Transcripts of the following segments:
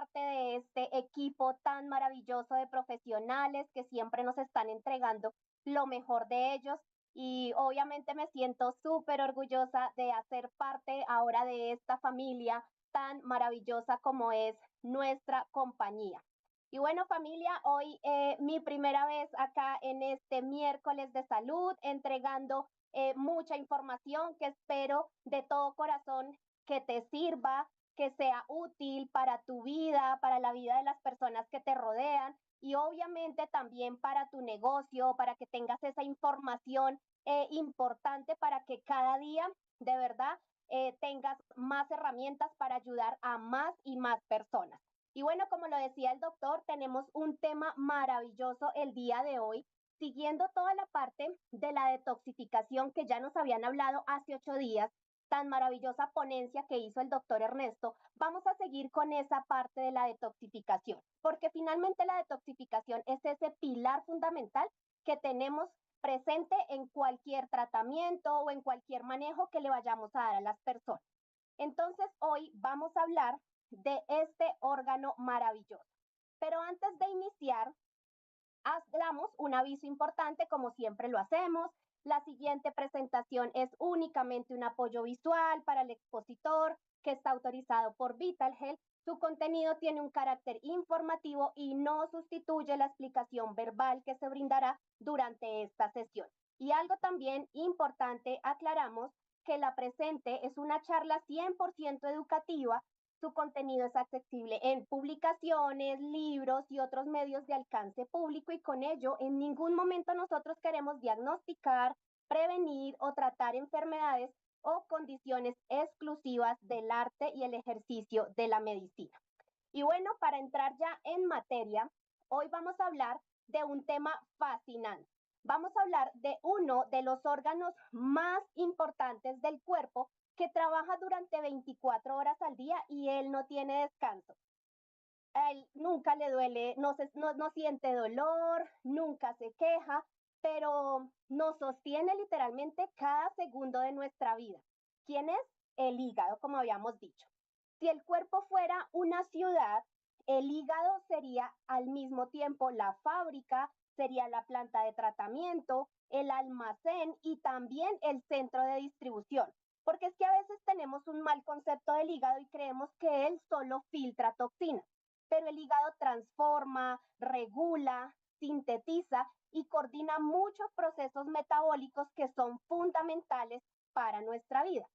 parte de este equipo tan maravilloso de profesionales que siempre nos están entregando lo mejor de ellos y obviamente me siento súper orgullosa de hacer parte ahora de esta familia tan maravillosa como es nuestra compañía. Y bueno, familia, hoy mi primera vez acá en este miércoles de salud, entregando mucha información que espero de todo corazón que te sirva, que sea útil para tu vida, para la vida de las personas que te rodean y obviamente también para tu negocio, para que tengas esa información importante para que cada día de verdad tengas más herramientas para ayudar a más y más personas. Y bueno, como lo decía el doctor, tenemos un tema maravilloso el día de hoy, siguiendo toda la parte de la detoxificación que ya nos habían hablado hace 8 días, tan maravillosa ponencia que hizo el doctor Ernesto, vamos a seguir con esa parte de la detoxificación, porque finalmente la detoxificación es ese pilar fundamental que tenemos presente en cualquier tratamiento o en cualquier manejo que le vayamos a dar a las personas. Entonces, hoy vamos a hablar de este órgano maravilloso. Pero antes de iniciar, damos un aviso importante, como siempre lo hacemos. La siguiente presentación es únicamente un apoyo visual para el expositor que está autorizado por Vital Health. Su contenido tiene un carácter informativo y no sustituye la explicación verbal que se brindará durante esta sesión. Y algo también importante, aclaramos que la presente es una charla 100% educativa. Su contenido es accesible en publicaciones, libros y otros medios de alcance público y con ello en ningún momento nosotros queremos diagnosticar, prevenir o tratar enfermedades o condiciones exclusivas del arte y el ejercicio de la medicina. Y bueno, para entrar ya en materia, hoy vamos a hablar de un tema fascinante. Vamos a hablar de uno de los órganos más importantes del cuerpo que trabaja durante 24 horas al día y él no tiene descanso. A él nunca le duele, no siente dolor, nunca se queja, pero nos sostiene literalmente cada segundo de nuestra vida. ¿Quién es? El hígado, como habíamos dicho. Si el cuerpo fuera una ciudad, el hígado sería al mismo tiempo la fábrica, sería la planta de tratamiento, el almacén y también el centro de distribución. Porque es que a veces tenemos un mal concepto del hígado y creemos que él solo filtra toxinas, pero el hígado transforma, regula, sintetiza y coordina muchos procesos metabólicos que son fundamentales para nuestra vida.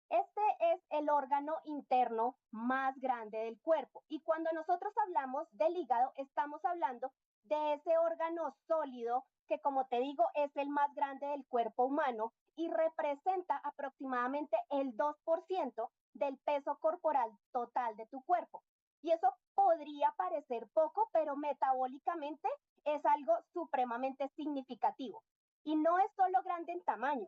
Este es el órgano interno más grande del cuerpo y cuando nosotros hablamos del hígado estamos hablando de ese órgano sólido que, como te digo, es el más grande del cuerpo humano y representa aproximadamente el 2% del peso corporal total de tu cuerpo. Y eso podría parecer poco, pero metabólicamente es algo supremamente significativo. Y no es solo grande en tamaño,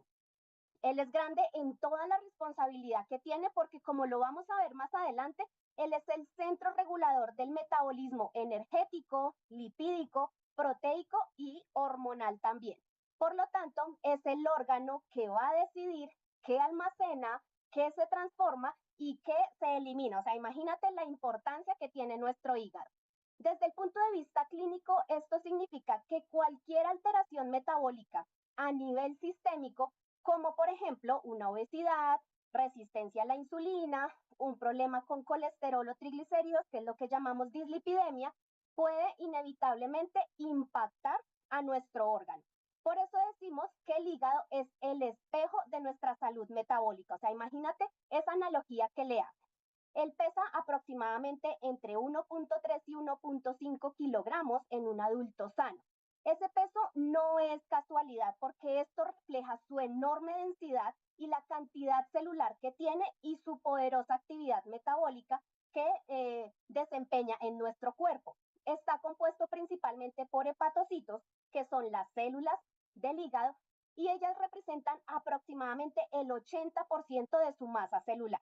él es grande en toda la responsabilidad que tiene porque, como lo vamos a ver más adelante, él es el centro regulador del metabolismo energético, lipídico, proteico y hormonal también. Por lo tanto, es el órgano que va a decidir qué almacena, qué se transforma y qué se elimina. O sea, imagínate la importancia que tiene nuestro hígado. Desde el punto de vista clínico, esto significa que cualquier alteración metabólica a nivel sistémico, como por ejemplo una obesidad, resistencia a la insulina, un problema con colesterol o triglicéridos, que es lo que llamamos dislipidemia, puede inevitablemente impactar a nuestro órgano. Por eso decimos que el hígado es el espejo de nuestra salud metabólica. O sea, imagínate esa analogía que le hace. Él pesa aproximadamente entre 1.3 y 1.5 kilogramos en un adulto sano. Ese peso no es casualidad porque esto refleja su enorme densidad y la cantidad celular que tiene y su poderosa actividad metabólica que desempeña en nuestro cuerpo. Está compuesto principalmente por hepatocitos, que son las células del hígado, y ellas representan aproximadamente el 80% de su masa celular.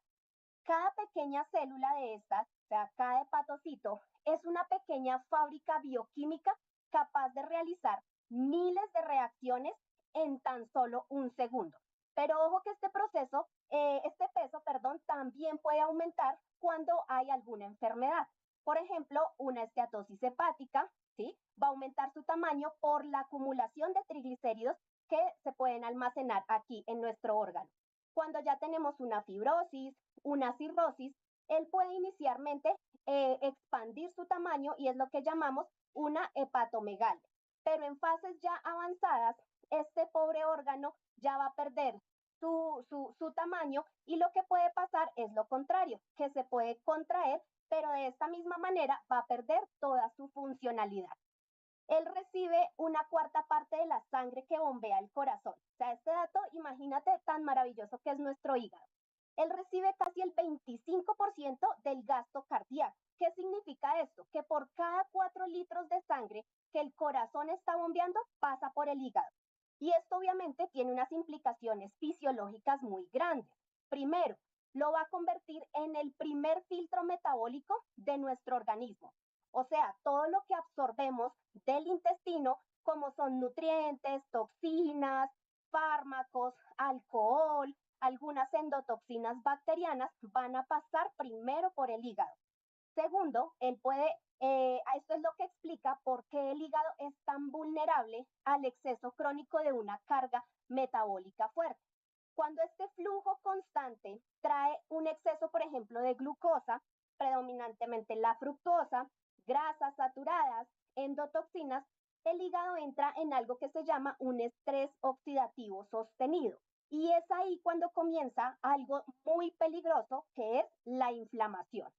Cada pequeña célula de estas, o sea, cada hepatocito, es una pequeña fábrica bioquímica capaz de realizar miles de reacciones en tan solo un segundo. Pero ojo que este peso, perdón, también puede aumentar cuando hay alguna enfermedad. Por ejemplo, una esteatosis hepática, ¿sí? Va a aumentar su tamaño por la acumulación de triglicéridos que se pueden almacenar aquí en nuestro órgano. Cuando ya tenemos una fibrosis, una cirrosis, él puede inicialmente expandir su tamaño y es lo que llamamos una hepatomegalia. Pero en fases ya avanzadas, este pobre órgano ya va a perder su tamaño y lo que puede pasar es lo contrario, que se puede contraer, pero de esta misma manera va a perder toda su funcionalidad. Él recibe una cuarta parte de la sangre que bombea el corazón. O sea, este dato, imagínate tan maravilloso que es nuestro hígado. Él recibe casi el 25% del gasto cardíaco. ¿Qué significa esto? Que por cada 4 litros de sangre que el corazón está bombeando, pasa por el hígado. Y esto obviamente tiene unas implicaciones fisiológicas muy grandes. Primero, lo va a convertir en el primer filtro metabólico de nuestro organismo. O sea, todo lo que absorbemos del intestino, como son nutrientes, toxinas, fármacos, alcohol, algunas endotoxinas bacterianas, van a pasar primero por el hígado. Segundo, él puede, esto es lo que explica por qué el hígado es tan vulnerable al exceso crónico de una carga metabólica fuerte. Cuando este flujo constante trae un exceso, por ejemplo, de glucosa, predominantemente la fructosa, grasas saturadas, endotoxinas, el hígado entra en algo que se llama un estrés oxidativo sostenido. Y es ahí cuando comienza algo muy peligroso que es la inflamación.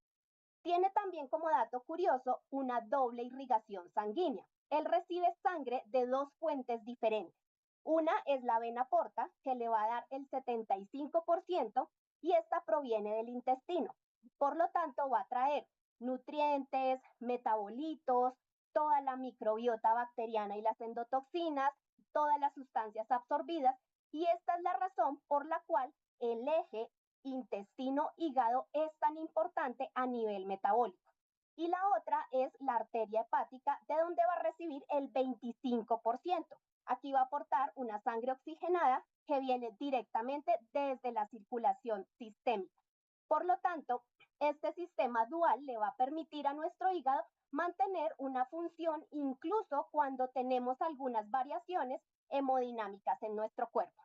Tiene también como dato curioso una doble irrigación sanguínea. Él recibe sangre de dos fuentes diferentes. Una es la vena porta, que le va a dar el 75%, y esta proviene del intestino. Por lo tanto, va a traer nutrientes, metabolitos, toda la microbiota bacteriana y las endotoxinas, todas las sustancias absorbidas, y esta es la razón por la cual el eje intestino-hígado es tan importante a nivel metabólico. Y la otra es la arteria hepática, de donde va a recibir el 25%. Aquí va a aportar una sangre oxigenada que viene directamente desde la circulación sistémica. Por lo tanto, este sistema dual le va a permitir a nuestro hígado mantener una función incluso cuando tenemos algunas variaciones hemodinámicas en nuestro cuerpo.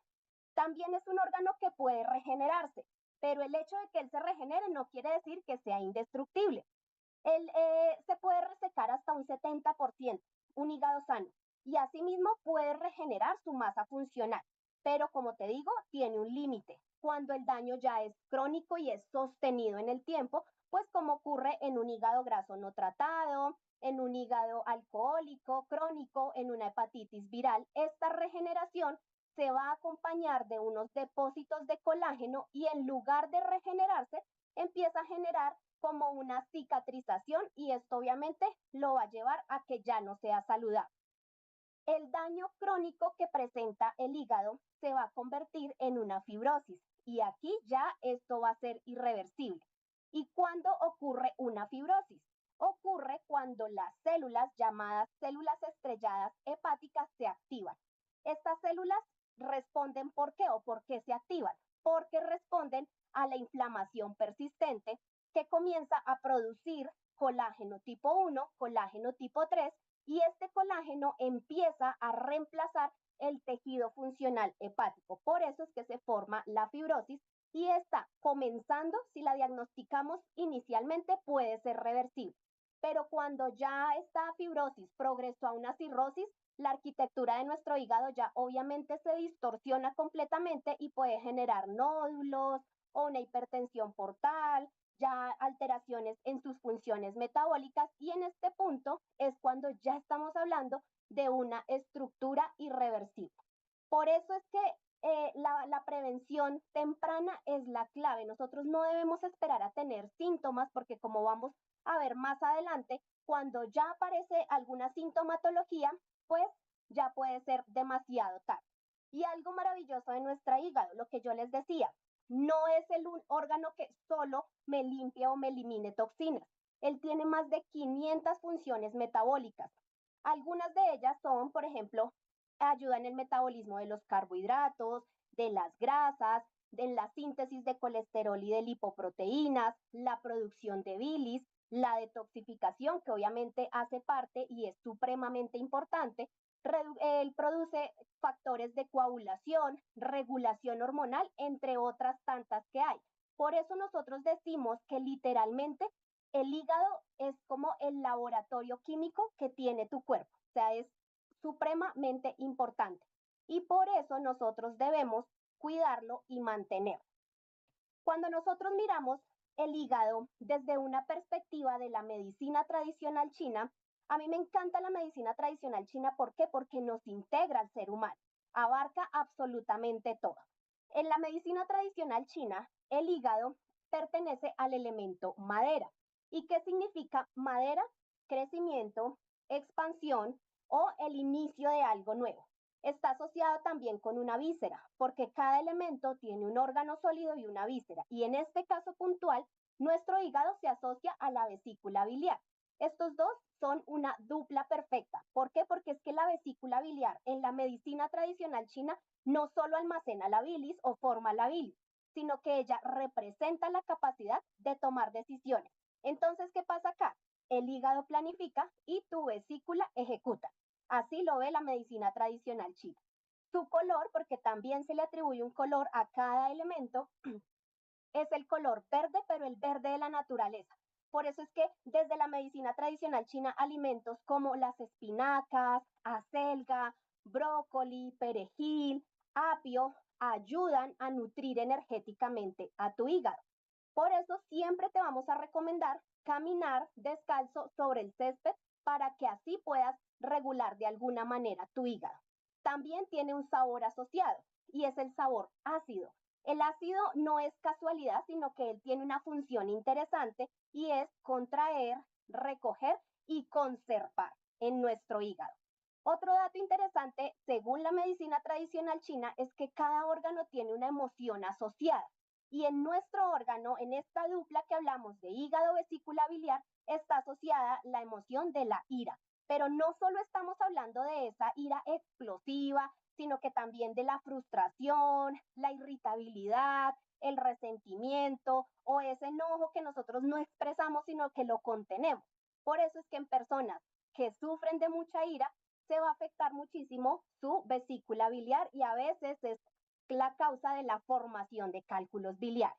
También es un órgano que puede regenerarse, pero el hecho de que él se regenere no quiere decir que sea indestructible. Él se puede resecar hasta un 70%, un hígado sano, y asimismo puede regenerar su masa funcional, pero como te digo, tiene un límite. Cuando el daño ya es crónico y es sostenido en el tiempo, pues como ocurre en un hígado graso no tratado, en un hígado alcohólico crónico, en una hepatitis viral, esta regeneración se va a acompañar de unos depósitos de colágeno y en lugar de regenerarse, empieza a generar como una cicatrización y esto obviamente lo va a llevar a que ya no sea saludable. El daño crónico que presenta el hígado se va a convertir en una fibrosis y aquí ya esto va a ser irreversible. ¿Y cuándo ocurre una fibrosis? Ocurre cuando las células llamadas células estrelladas hepáticas se activan. Estas células responden ¿por qué o por qué se activan? Porque responden a la inflamación persistente que comienza a producir colágeno tipo 1, colágeno tipo 3 y este colágeno empieza a reemplazar el tejido funcional hepático. Por eso es que se forma la fibrosis y está comenzando, si la diagnosticamos inicialmente, puede ser reversible. Pero cuando ya esta fibrosis progresó a una cirrosis, la arquitectura de nuestro hígado ya obviamente se distorsiona completamente y puede generar nódulos o una hipertensión portal, ya alteraciones en sus funciones metabólicas y en este punto es cuando ya estamos hablando de una estructura irreversible. Por eso es que la prevención temprana es la clave. Nosotros no debemos esperar a tener síntomas porque como vamos a ver más adelante, cuando ya aparece alguna sintomatología, pues ya puede ser demasiado tarde. Y algo maravilloso de nuestra hígado, lo que yo les decía, no es el órgano que solo me limpia o me elimine toxinas. Él tiene más de 500 funciones metabólicas. Algunas de ellas son, por ejemplo, ayuda en el metabolismo de los carbohidratos, de las grasas, en la síntesis de colesterol y de lipoproteínas, la producción de bilis, la detoxificación, que obviamente hace parte y es supremamente importante. Él produce factores de coagulación, regulación hormonal, entre otras tantas que hay. Por eso nosotros decimos que literalmente el hígado es como el laboratorio químico que tiene tu cuerpo, o sea, es supremamente importante. Y por eso nosotros debemos cuidarlo y mantenerlo. Cuando nosotros miramos el hígado desde una perspectiva de la medicina tradicional china, a mí me encanta la medicina tradicional china. ¿Por qué? Porque nos integra al ser humano, abarca absolutamente todo. En la medicina tradicional china, el hígado pertenece al elemento madera. ¿Y qué significa madera? Crecimiento, expansión o el inicio de algo nuevo. Está asociado también con una víscera, porque cada elemento tiene un órgano sólido y una víscera. Y en este caso puntual, nuestro hígado se asocia a la vesícula biliar. Estos dos son una dupla perfecta. ¿Por qué? Porque es que la vesícula biliar en la medicina tradicional china no solo almacena la bilis o forma la bilis, sino que ella representa la capacidad de tomar decisiones. Entonces, ¿qué pasa acá? El hígado planifica y tu vesícula ejecuta. Así lo ve la medicina tradicional china. Su color, porque también se le atribuye un color a cada elemento, es el color verde, pero el verde de la naturaleza. Por eso es que desde la medicina tradicional china, alimentos como las espinacas, acelga, brócoli, perejil, apio, ayudan a nutrir energéticamente a tu hígado. Por eso siempre te vamos a recomendar caminar descalzo sobre el césped para que así puedas regular de alguna manera tu hígado. También tiene un sabor asociado y es el sabor ácido. El ácido no es casualidad, sino que él tiene una función interesante y es contraer, recoger y conservar en nuestro hígado. Otro dato interesante, según la medicina tradicional china, es que cada órgano tiene una emoción asociada. Y en nuestro órgano, en esta dupla que hablamos de hígado, vesícula biliar, está asociada la emoción de la ira. Pero no solo estamos hablando de esa ira explosiva, sino que también de la frustración, la irritabilidad, el resentimiento o ese enojo que nosotros no expresamos, sino que lo contenemos. Por eso es que en personas que sufren de mucha ira, se va a afectar muchísimo su vesícula biliar y a veces es la causa de la formación de cálculos biliares.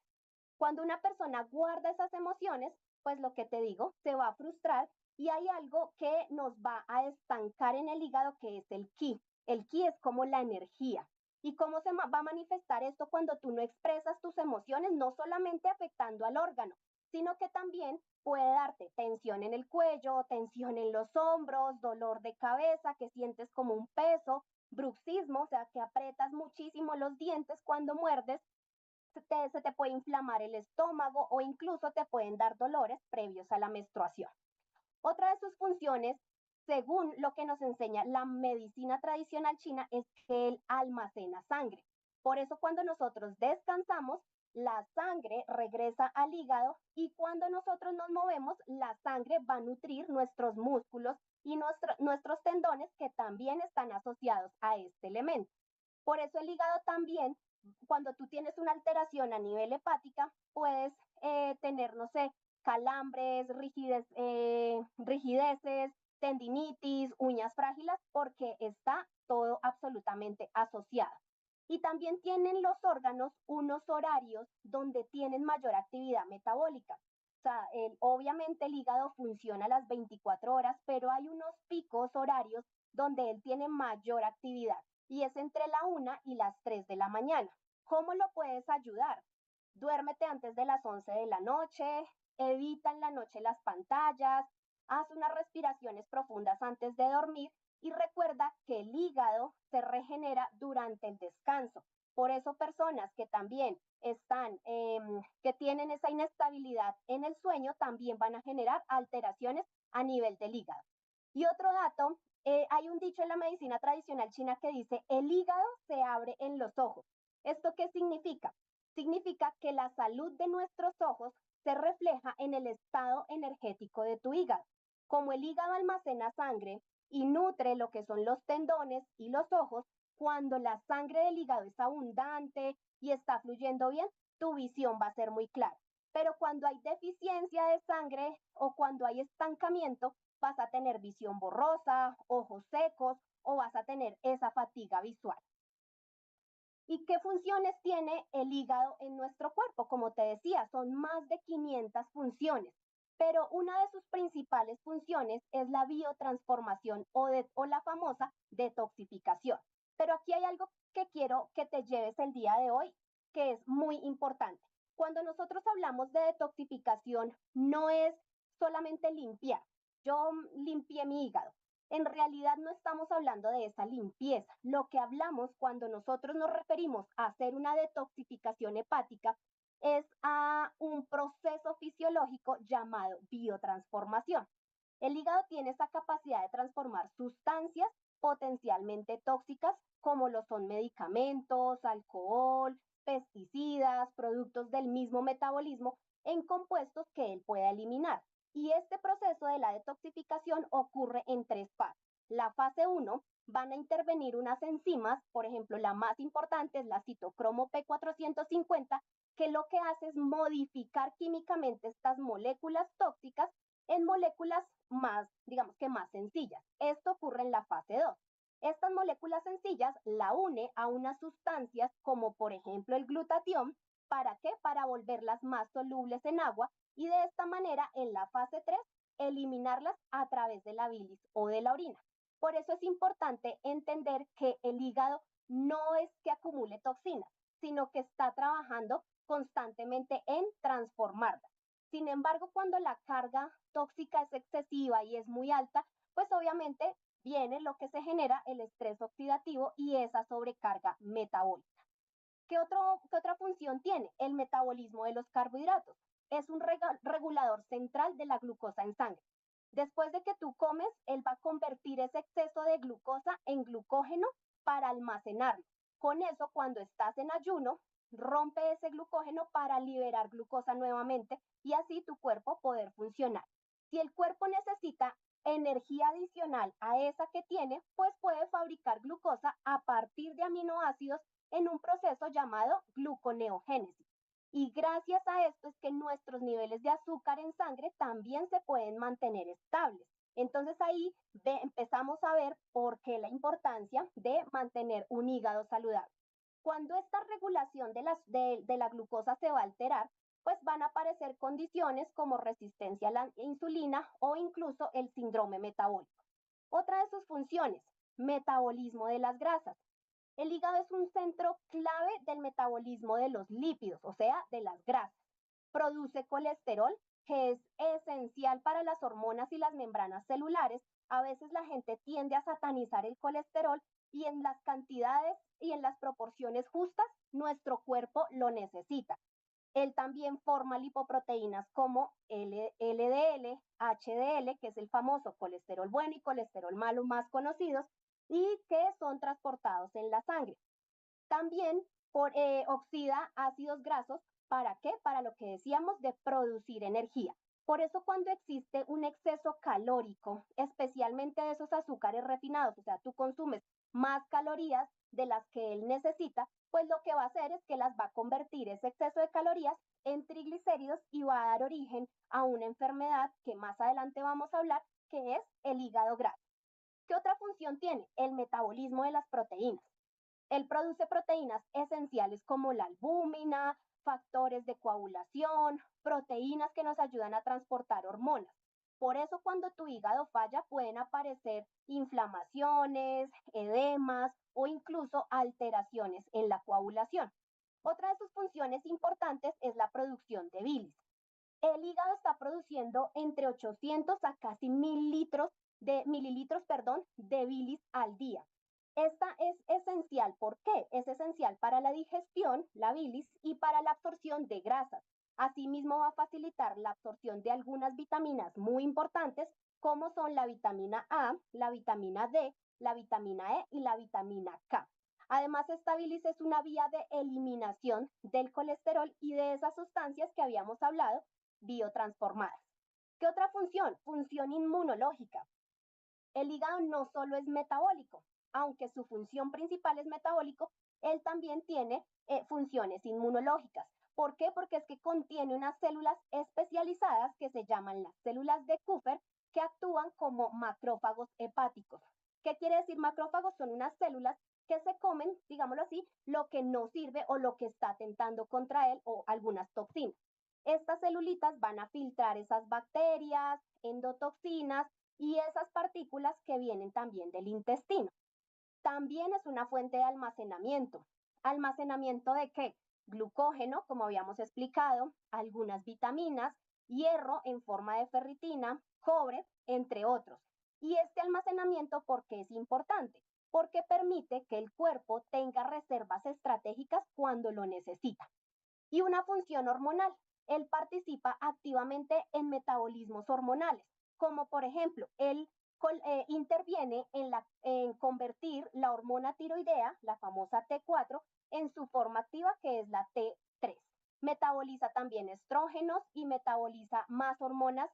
Cuando una persona guarda esas emociones, pues lo que te digo, se va a frustrar y hay algo que nos va a estancar en el hígado que es el ki. El ki es como la energía. ¿Y cómo se va a manifestar esto cuando tú no expresas tus emociones, no solamente afectando al órgano, sino que también puede darte tensión en el cuello, tensión en los hombros, dolor de cabeza, que sientes como un peso, bruxismo, o sea, que aprietas muchísimo los dientes cuando muerdes, se te puede inflamar el estómago o incluso te pueden dar dolores previos a la menstruación. Otra de sus funciones, según lo que nos enseña la medicina tradicional china, es que él almacena sangre. Por eso cuando nosotros descansamos, la sangre regresa al hígado y cuando nosotros nos movemos, la sangre va a nutrir nuestros músculos y nuestros tendones que también están asociados a este elemento. Por eso el hígado también, cuando tú tienes una alteración a nivel hepática, puedes tener, no sé, calambres, rigideces, tendinitis, uñas frágiles, porque está todo absolutamente asociado. Y también tienen los órganos unos horarios donde tienen mayor actividad metabólica. O sea, obviamente el hígado funciona a las 24 horas, pero hay unos picos horarios donde él tiene mayor actividad y es entre la 1 y las 3 de la mañana. ¿Cómo lo puedes ayudar? Duérmete antes de las 11 de la noche, evita en la noche las pantallas, haz unas respiraciones profundas antes de dormir y recuerda que el hígado se regenera durante el descanso. Por eso personas que también que tienen esa inestabilidad en el sueño, también van a generar alteraciones a nivel del hígado. Y otro dato, hay un dicho en la medicina tradicional china que dice, el hígado se abre en los ojos. ¿Esto qué significa? Significa que la salud de nuestros ojos se refleja en el estado energético de tu hígado. Como el hígado almacena sangre y nutre lo que son los tendones y los ojos, cuando la sangre del hígado es abundante y está fluyendo bien, tu visión va a ser muy clara. Pero cuando hay deficiencia de sangre o cuando hay estancamiento, vas a tener visión borrosa, ojos secos o vas a tener esa fatiga visual. ¿Y qué funciones tiene el hígado en nuestro cuerpo? Como te decía, son más de 500 funciones, pero una de sus principales funciones es la biotransformación o la famosa detoxificación. Pero aquí hay algo que quiero que te lleves el día de hoy, que es muy importante. Cuando nosotros hablamos de detoxificación, no es solamente limpiar. Yo limpié mi hígado. En realidad no estamos hablando de esa limpieza. Lo que hablamos cuando nosotros nos referimos a hacer una detoxificación hepática es a un proceso fisiológico llamado biotransformación. El hígado tiene esa capacidad de transformar sustancias potencialmente tóxicas como lo son medicamentos, alcohol, pesticidas, productos del mismo metabolismo en compuestos que él pueda eliminar. Y este proceso de la detoxificación ocurre en tres fases. La fase 1 van a intervenir unas enzimas, por ejemplo, la más importante es la citocromo P450, que lo que hace es modificar químicamente estas moléculas tóxicas en moléculas más, digamos que más sencillas. Esto ocurre en la fase 2. Estas moléculas sencillas la une a unas sustancias como por ejemplo el glutatión. ¿Para qué? Para volverlas más solubles en agua y de esta manera en la fase 3 eliminarlas a través de la bilis o de la orina. Por eso es importante entender que el hígado no es que acumule toxinas, sino que está trabajando constantemente en transformarlas. Sin embargo, cuando la carga tóxica es excesiva y es muy alta, pues obviamente viene lo que se genera el estrés oxidativo y esa sobrecarga metabólica. ¿Qué otra función tiene? El metabolismo de los carbohidratos. Es un regulador central de la glucosa en sangre. Después de que tú comes, él va a convertir ese exceso de glucosa en glucógeno para almacenarlo. Con eso, cuando estás en ayuno, rompe ese glucógeno para liberar glucosa nuevamente y así tu cuerpo poder funcionar. Si el cuerpo necesita energía adicional a esa que tiene, pues puede fabricar glucosa a partir de aminoácidos en un proceso llamado gluconeogénesis. Y gracias a esto es que nuestros niveles de azúcar en sangre también se pueden mantener estables. Entonces ahí empezamos a ver por qué la importancia de mantener un hígado saludable. Cuando esta regulación de la glucosa se va a alterar, pues van a aparecer condiciones como resistencia a la insulina o incluso el síndrome metabólico. Otra de sus funciones, metabolismo de las grasas. El hígado es un centro clave del metabolismo de los lípidos, o sea, de las grasas. Produce colesterol, que es esencial para las hormonas y las membranas celulares. A veces la gente tiende a satanizar el colesterol y en las cantidades y en las proporciones justas, nuestro cuerpo lo necesita. Él también forma lipoproteínas como LDL, HDL, que es el famoso colesterol bueno y colesterol malo más conocidos, y que son transportados en la sangre. También oxida ácidos grasos, ¿para qué? Para lo que decíamos de producir energía. Por eso cuando existe un exceso calórico, especialmente de esos azúcares refinados, o sea, tú consumes más calorías de las que él necesita, pues lo que va a hacer es que las va a convertir ese exceso de calorías en triglicéridos y va a dar origen a una enfermedad que más adelante vamos a hablar, que es el hígado graso. ¿Qué otra función tiene? El metabolismo de las proteínas. Él produce proteínas esenciales como la albúmina, factores de coagulación, proteínas que nos ayudan a transportar hormonas. Por eso cuando tu hígado falla pueden aparecer inflamaciones, edemas o incluso alteraciones en la coagulación. Otra de sus funciones importantes es la producción de bilis. El hígado está produciendo entre 800 a casi 1000 mililitros de bilis al día. Esta es esencial. ¿Por qué? Es esencial para la digestión, la bilis, y para la absorción de grasas. Asimismo, va a facilitar la absorción de algunas vitaminas muy importantes, como son la vitamina A, la vitamina D, la vitamina E y la vitamina K. Además, esta bilis es una vía de eliminación del colesterol y de esas sustancias que habíamos hablado, biotransformadas. ¿Qué otra función? Función inmunológica. El hígado no solo es metabólico, aunque su función principal es metabólico, él también tiene funciones inmunológicas. ¿Por qué? Porque es que contiene unas células especializadas que se llaman las células de Kupffer, que actúan como macrófagos hepáticos. ¿Qué quiere decir macrófagos? Son unas células que se comen, digámoslo así, lo que no sirve o lo que está atentando contra él o algunas toxinas. Estas celulitas van a filtrar esas bacterias, endotoxinas y esas partículas que vienen también del intestino. También es una fuente de almacenamiento. ¿Almacenamiento de qué? Glucógeno, como habíamos explicado, algunas vitaminas, hierro en forma de ferritina, cobre, entre otros. Y este almacenamiento, ¿por qué es importante? Porque permite que el cuerpo tenga reservas estratégicas cuando lo necesita. Y una función hormonal. Él participa activamente en metabolismos hormonales, como por ejemplo, él interviene en convertir la hormona tiroidea, la famosa T4, en su forma activa, que es la T3. Metaboliza también estrógenos y metaboliza más hormonas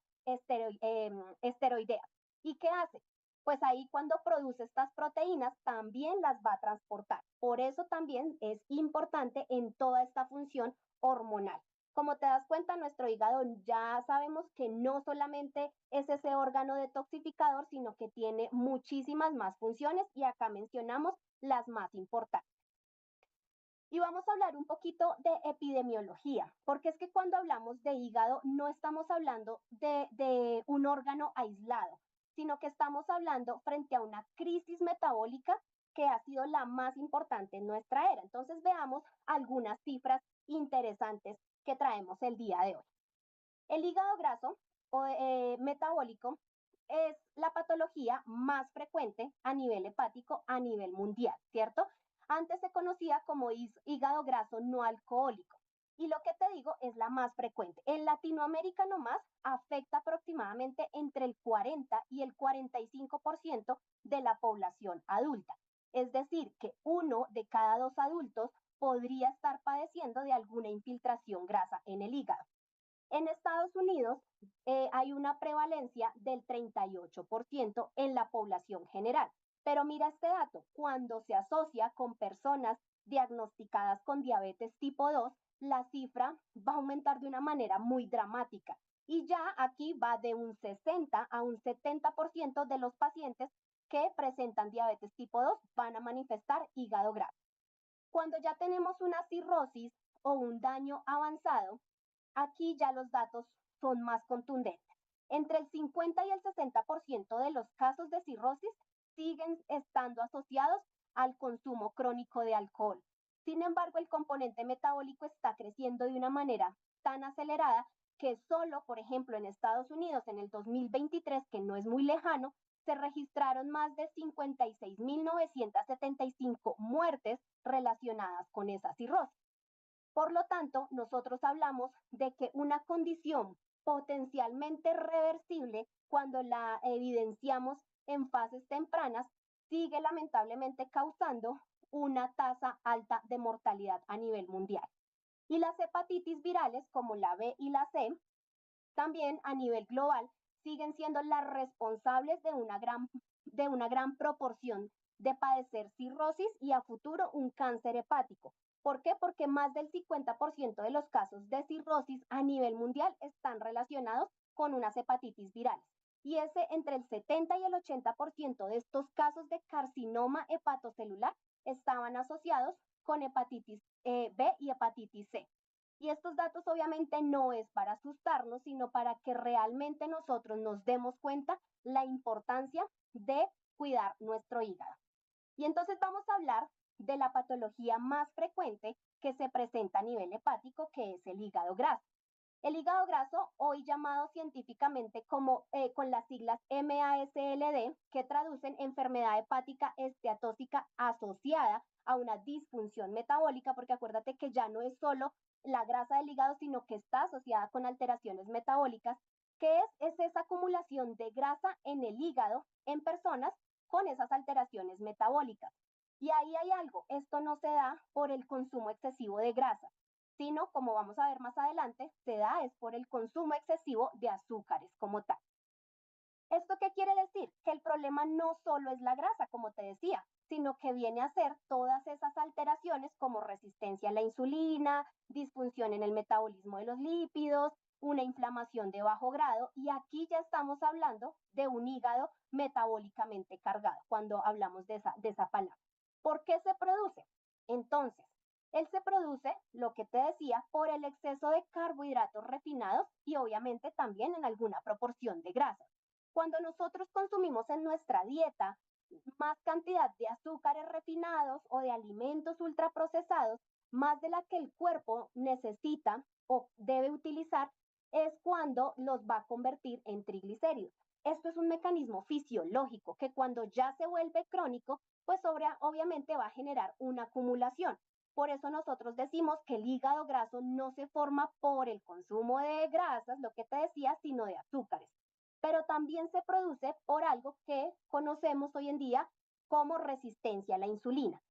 esteroideas. ¿Y qué hace? Pues ahí cuando produce estas proteínas también las va a transportar. Por eso también es importante en toda esta función hormonal. Como te das cuenta, nuestro hígado ya sabemos que no solamente es ese órgano detoxificador, sino que tiene muchísimas más funciones y acá mencionamos las más importantes. Y vamos a hablar un poquito de epidemiología, porque es que cuando hablamos de hígado no estamos hablando de un órgano aislado, sino que estamos hablando frente a una crisis metabólica que ha sido la más importante en nuestra era. Entonces veamos algunas cifras interesantes que traemos el día de hoy. El hígado graso o metabólico es la patología más frecuente a nivel hepático a nivel mundial, ¿cierto? Antes se conocía como hígado graso no alcohólico. Y lo que te digo es la más frecuente. En Latinoamérica nomás afecta aproximadamente entre el 40 y el 45% de la población adulta. Es decir, que uno de cada dos adultos podría estar padeciendo de alguna infiltración grasa en el hígado. En Estados Unidos hay una prevalencia del 38% en la población general. Pero mira este dato, cuando se asocia con personas diagnosticadas con diabetes tipo 2, la cifra va a aumentar de una manera muy dramática. Y ya aquí va de un 60 a un 70% de los pacientes que presentan diabetes tipo 2 van a manifestar hígado graso. Cuando ya tenemos una cirrosis o un daño avanzado, aquí ya los datos son más contundentes. Entre el 50 y el 60% de los casos de cirrosis siguen estando asociados al consumo crónico de alcohol. Sin embargo, el componente metabólico está creciendo de una manera tan acelerada que solo, por ejemplo, en Estados Unidos en el 2023, que no es muy lejano, se registraron más de 56.975 muertes relacionadas con esa cirrosis. Por lo tanto, nosotros hablamos de que una condición potencialmente reversible, cuando la evidenciamos en fases tempranas, sigue lamentablemente causando una tasa alta de mortalidad a nivel mundial. Y las hepatitis virales, como la B y la C, también a nivel global siguen siendo las responsables de una gran proporción de padecer cirrosis y a futuro un cáncer hepático. ¿Por qué? Porque más del 50% de los casos de cirrosis a nivel mundial están relacionados con unas hepatitis virales. Y ese entre el 70 y el 80% de estos casos de carcinoma hepatocelular estaban asociados con hepatitis B y hepatitis C. Y estos datos obviamente no es para asustarnos, sino para que realmente nosotros nos demos cuenta la importancia de cuidar nuestro hígado. Y entonces vamos a hablar de la patología más frecuente que se presenta a nivel hepático, que es el hígado graso. El hígado graso, hoy llamado científicamente como con las siglas MASLD, que traducen enfermedad hepática esteatóxica asociada a una disfunción metabólica, porque acuérdate que ya no es solo la grasa del hígado, sino que está asociada con alteraciones metabólicas, que es esa acumulación de grasa en el hígado en personas con esas alteraciones metabólicas. Y ahí hay algo, esto no se da por el consumo excesivo de grasa, sino, como vamos a ver más adelante, se da es por el consumo excesivo de azúcares como tal. ¿Esto qué quiere decir? Que el problema no solo es la grasa, como te decía, sino que viene a ser todas esas alteraciones como resistencia a la insulina, disfunción en el metabolismo de los lípidos, una inflamación de bajo grado, y aquí ya estamos hablando de un hígado metabólicamente cargado cuando hablamos de esa palabra. ¿Por qué se produce? Entonces, él se produce, lo que te decía, por el exceso de carbohidratos refinados y obviamente también en alguna proporción de grasas. Cuando nosotros consumimos en nuestra dieta más cantidad de azúcares refinados o de alimentos ultraprocesados, más de la que el cuerpo necesita o debe utilizar, es cuando los va a convertir en triglicéridos. Esto es un mecanismo fisiológico que cuando ya se vuelve crónico, pues obviamente va a generar una acumulación. Por eso nosotros decimos que el hígado graso no se forma por el consumo de grasas, lo que te decía, sino de azúcares. Pero también se produce por algo que conocemos hoy en día como resistencia a la insulina.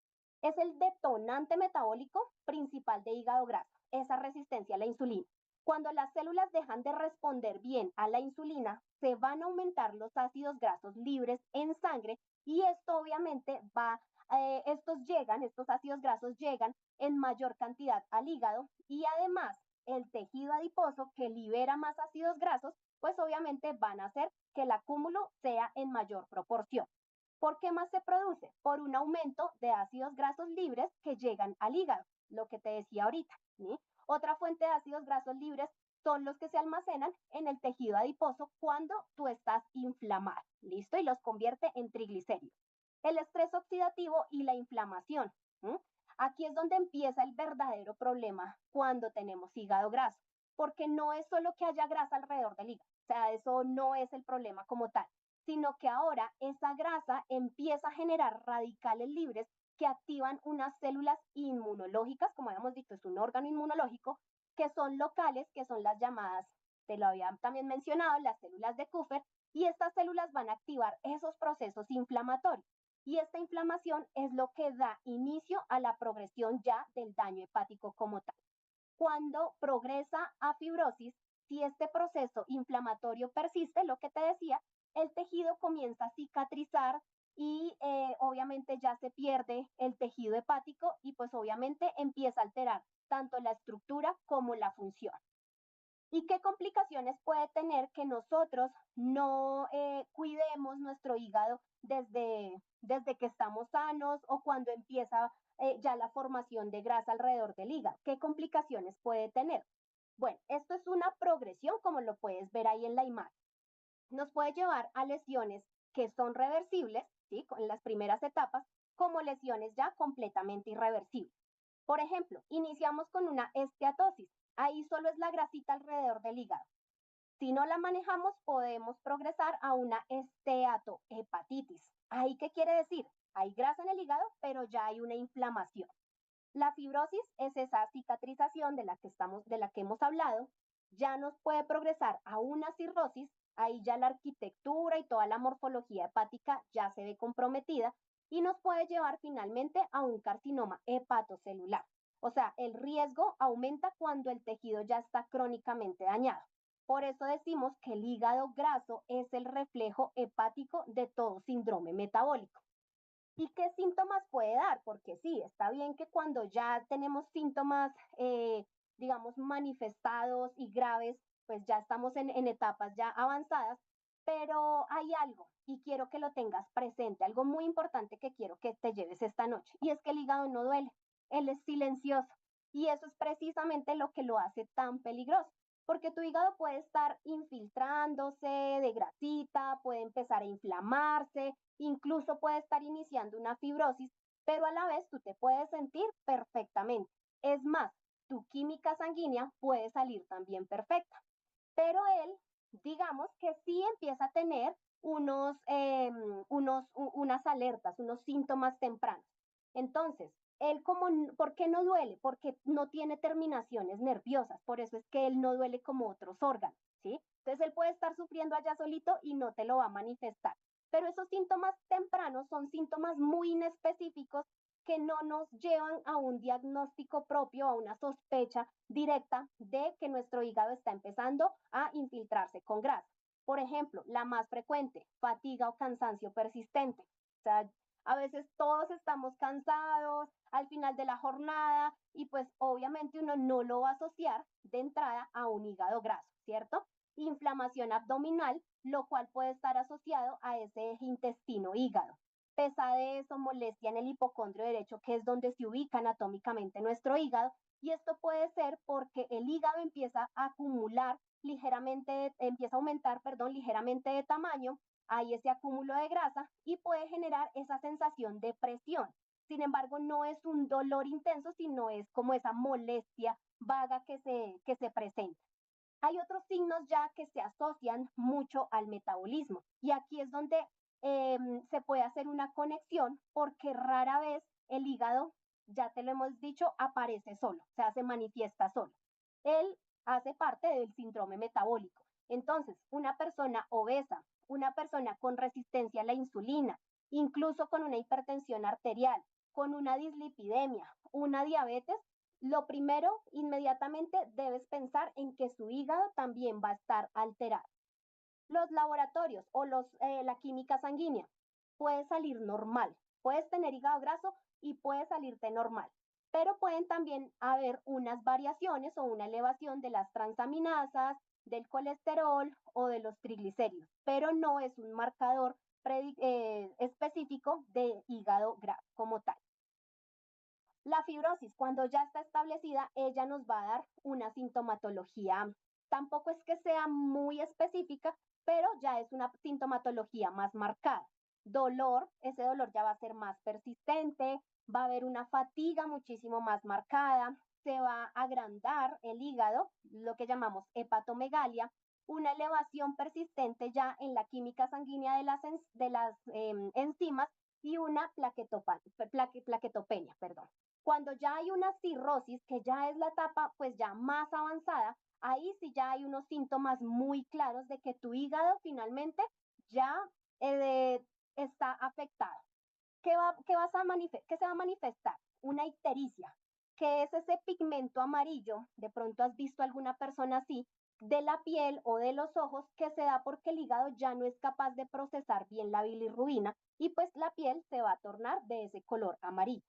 Es el detonante metabólico principal de hígado graso, esa resistencia a la insulina. Cuando las células dejan de responder bien a la insulina, se van a aumentar los ácidos grasos libres en sangre y esto obviamente estos ácidos grasos llegan en mayor cantidad al hígado y además el tejido adiposo que libera más ácidos grasos, pues obviamente van a hacer que el acúmulo sea en mayor proporción. ¿Por qué más se produce? Por un aumento de ácidos grasos libres que llegan al hígado, lo que te decía ahorita. ¿Sí? Otra fuente de ácidos grasos libres son los que se almacenan en el tejido adiposo cuando tú estás inflamado, ¿listo? Y los convierte en triglicéridos. El estrés oxidativo y la inflamación. ¿Sí? Aquí es donde empieza el verdadero problema cuando tenemos hígado graso, porque no es solo que haya grasa alrededor del hígado, o sea, eso no es el problema como tal, sino que ahora esa grasa empieza a generar radicales libres que activan unas células inmunológicas, como habíamos dicho, es un órgano inmunológico, que son locales, que son las llamadas, te lo había también mencionado, las células de Kupffer, y estas células van a activar esos procesos inflamatorios. Y esta inflamación es lo que da inicio a la progresión ya del daño hepático como tal. Cuando progresa a fibrosis, si este proceso inflamatorio persiste, lo que te decía, el tejido comienza a cicatrizar y obviamente ya se pierde el tejido hepático y pues obviamente empieza a alterar tanto la estructura como la función. ¿Y qué complicaciones puede tener que nosotros no cuidemos nuestro hígado desde que estamos sanos o cuando empieza ya la formación de grasa alrededor del hígado? ¿Qué complicaciones puede tener? Bueno, esto es una progresión, como lo puedes ver ahí en la imagen. Nos puede llevar a lesiones que son reversibles, ¿sí? En las primeras etapas, como lesiones ya completamente irreversibles. Por ejemplo, iniciamos con una esteatosis. Ahí solo es la grasita alrededor del hígado. Si no la manejamos, podemos progresar a una esteatohepatitis. ¿Ahí qué quiere decir? Hay grasa en el hígado, pero ya hay una inflamación. La fibrosis es esa cicatrización de la que hemos hablado. Ya nos puede progresar a una cirrosis. Ahí ya la arquitectura y toda la morfología hepática ya se ve comprometida y nos puede llevar finalmente a un carcinoma hepatocelular. O sea, el riesgo aumenta cuando el tejido ya está crónicamente dañado. Por eso decimos que el hígado graso es el reflejo hepático de todo síndrome metabólico. ¿Y qué síntomas puede dar? Porque sí, está bien que cuando ya tenemos síntomas, digamos, manifestados y graves, pues ya estamos en etapas ya avanzadas, pero hay algo y quiero que lo tengas presente, algo muy importante que quiero que te lleves esta noche, y es que el hígado no duele, él es silencioso, y eso es precisamente lo que lo hace tan peligroso, porque tu hígado puede estar infiltrándose de grasita, puede empezar a inflamarse, incluso puede estar iniciando una fibrosis, pero a la vez tú te puedes sentir perfectamente. Es más, tu química sanguínea puede salir también perfecta, pero él, digamos que sí empieza a tener unas alertas, unos síntomas tempranos. Entonces, él como, ¿por qué no duele? Porque no tiene terminaciones nerviosas, por eso es que él no duele como otros órganos, ¿sí? Entonces, él puede estar sufriendo allá solito y no te lo va a manifestar. Pero esos síntomas tempranos son síntomas muy inespecíficos que no nos llevan a un diagnóstico propio, a una sospecha directa de que nuestro hígado está empezando a infiltrarse con grasa. Por ejemplo, la más frecuente, fatiga o cansancio persistente. O sea, a veces todos estamos cansados al final de la jornada y pues obviamente uno no lo va a asociar de entrada a un hígado graso, ¿cierto? Inflamación abdominal, lo cual puede estar asociado a ese eje intestino-hígado. Pesadez o molestia en el hipocondrio derecho, que es donde se ubica anatómicamente nuestro hígado, y esto puede ser porque el hígado empieza a acumular ligeramente, empieza a aumentar, perdón, ligeramente de tamaño, hay ese acúmulo de grasa y puede generar esa sensación de presión. Sin embargo, no es un dolor intenso, sino es como esa molestia vaga que se presenta. Hay otros signos ya que se asocian mucho al metabolismo y aquí es donde se puede hacer una conexión porque rara vez el hígado, ya te lo hemos dicho, aparece solo, o sea, se manifiesta solo. Él hace parte del síndrome metabólico. Entonces, una persona obesa, una persona con resistencia a la insulina, incluso con una hipertensión arterial, con una dislipidemia, una diabetes, lo primero, inmediatamente debes pensar en que su hígado también va a estar alterado. Los laboratorios o la química sanguínea puede salir normal. Puedes tener hígado graso y puede salirte normal. Pero pueden también haber unas variaciones o una elevación de las transaminasas, del colesterol o de los triglicéridos. Pero no es un marcador específico de hígado graso como tal. La fibrosis, cuando ya está establecida, ella nos va a dar una sintomatología, tampoco es que sea muy específica, pero ya es una sintomatología más marcada. Dolor, ese dolor ya va a ser más persistente, va a haber una fatiga muchísimo más marcada, se va a agrandar el hígado, lo que llamamos hepatomegalia, una elevación persistente ya en la química sanguínea de las enzimas y una plaquetopenia, perdón. Cuando ya hay una cirrosis, que ya es la etapa pues ya más avanzada, ahí sí ya hay unos síntomas muy claros de que tu hígado finalmente ya eh, está afectado. ¿Qué se va a manifestar? Una ictericia, que es ese pigmento amarillo, de pronto has visto a alguna persona así, de la piel o de los ojos, que se da porque el hígado ya no es capaz de procesar bien la bilirrubina y pues la piel se va a tornar de ese color amarillo.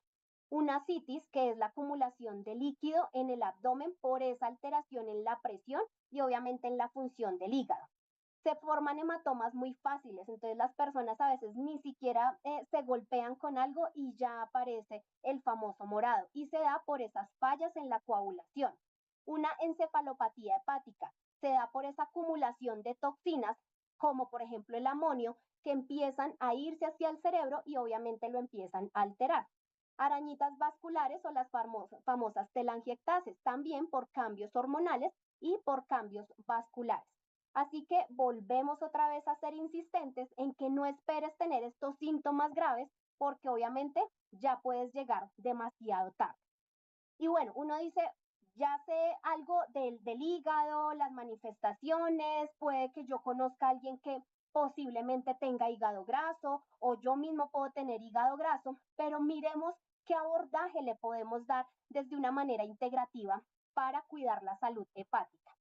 Una citis, que es la acumulación de líquido en el abdomen por esa alteración en la presión y obviamente en la función del hígado. Se forman hematomas muy fáciles, entonces las personas a veces ni siquiera se golpean con algo y ya aparece el famoso morado y se da por esas fallas en la coagulación. Una encefalopatía hepática se da por esa acumulación de toxinas, como por ejemplo el amonio, que empiezan a irse hacia el cerebro y obviamente lo empiezan a alterar. Arañitas vasculares o las famosas telangiectasias, también por cambios hormonales y por cambios vasculares. Así que volvemos otra vez a ser insistentes en que no esperes tener estos síntomas graves porque obviamente ya puedes llegar demasiado tarde. Y bueno, uno dice, ya sé algo del hígado, las manifestaciones, puede que yo conozca a alguien que posiblemente tenga hígado graso o yo mismo puedo tener hígado graso, pero miremos qué abordaje le podemos dar desde una manera integrativa para cuidar la salud hepática.